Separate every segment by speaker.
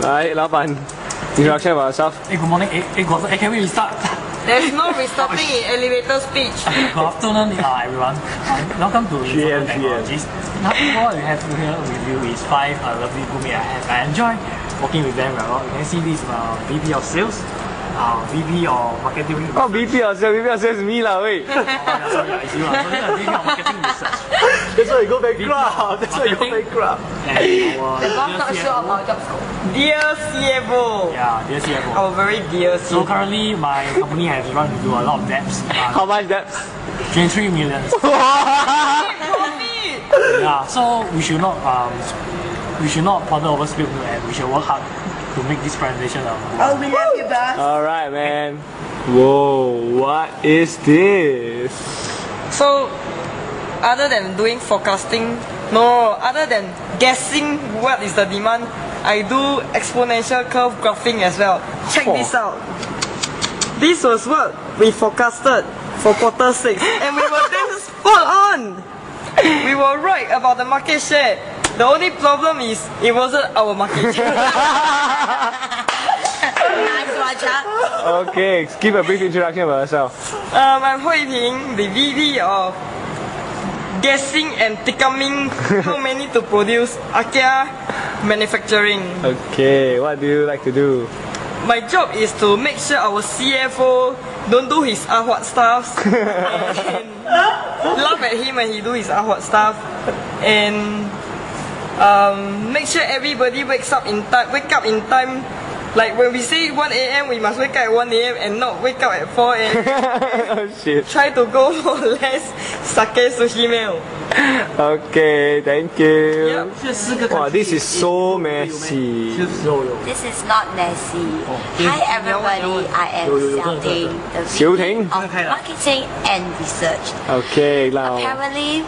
Speaker 1: 来，老板，introduction about yourself.
Speaker 2: Hey, good morning. Can we restart?
Speaker 3: There's no restarting in elevator speech.
Speaker 2: Good afternoon, everyone. Welcome to Informal Technologies. Now, what we have here with you is 5 lovely groupmates I have. I enjoy working with them a lot. You can see this VP of Sales, VP of Marketing.
Speaker 1: Oh, VP of Sales is me lah, wait.
Speaker 2: Sorry, it's you. So this is VP of Marketing Research.
Speaker 1: That's why you go bankrupt. That's why you go bankrupt.
Speaker 2: And our
Speaker 3: The boss not sure about job scope. Dear CFO.
Speaker 2: Yeah, dear CFO.
Speaker 3: Our very dear
Speaker 2: So
Speaker 3: CFO.
Speaker 2: currently, my company has run into a lot of debts.
Speaker 1: How much debts?
Speaker 2: 23 million. Yeah, so we should not further overspill and we should work hard to make this presentation
Speaker 3: Oh, we love you, boss.
Speaker 1: Alright, man. Whoa, what is this?
Speaker 3: So, other than doing forecasting, other than guessing what is the demand, I do exponential curve graphing as well. Check this out. This was what we forecasted for quarter 6, and we were damn spot on. We were right about the market share. The only problem is it wasn't our market share. Nice, Raja.
Speaker 1: Okay, give a brief introduction about yourself.
Speaker 3: I'm Hui Ping, the VP of Guessing and Tikkaming how many to produce Akia Manufacturing.
Speaker 1: Okay, what do you like to do?
Speaker 3: My job is to make sure our CFO don't do his ahwat stuff and laugh at him when he do his ahwat stuff, and make sure everybody wakes up in time. Wake up in time. Like when we say 1 AM, we must wake up at 1 AM and not wake up at 4 AM.
Speaker 1: Oh shit.
Speaker 3: Try to go for less sake sushi meal.
Speaker 1: Okay, thank you.
Speaker 3: Yep.
Speaker 1: Wow, this is so messy.
Speaker 4: This is not messy. Hi everybody, I am Xiao Ting, the
Speaker 1: Xiao
Speaker 4: VP
Speaker 1: Ting?
Speaker 4: of Marketing and Research.
Speaker 1: Okay, now.
Speaker 4: Apparently,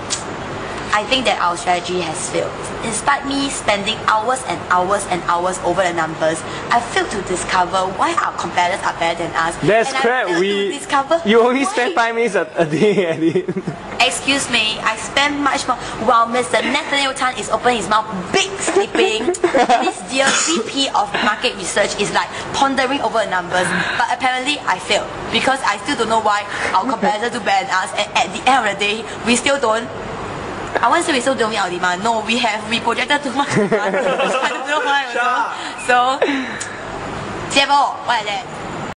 Speaker 4: I think that our strategy has failed. Despite me spending hours and hours and hours over the numbers, I failed to discover why our competitors are better than us.
Speaker 1: That's
Speaker 4: and
Speaker 1: crap.
Speaker 4: I failed to discover
Speaker 1: You only
Speaker 4: why.
Speaker 1: spend 5 minutes a day at it.
Speaker 4: Excuse me, I spend much more while Mr. Nathaniel Tan is opening his mouth, big sleeping. This dear VP of Market Research is like pondering over the numbers. But apparently I failed because I still don't know why our competitors do better than us, and at the end of the day, we still don't. I want to say we still don't meet our demand. No, we projected too much demand. I don't know why also. So, CFO, what is that?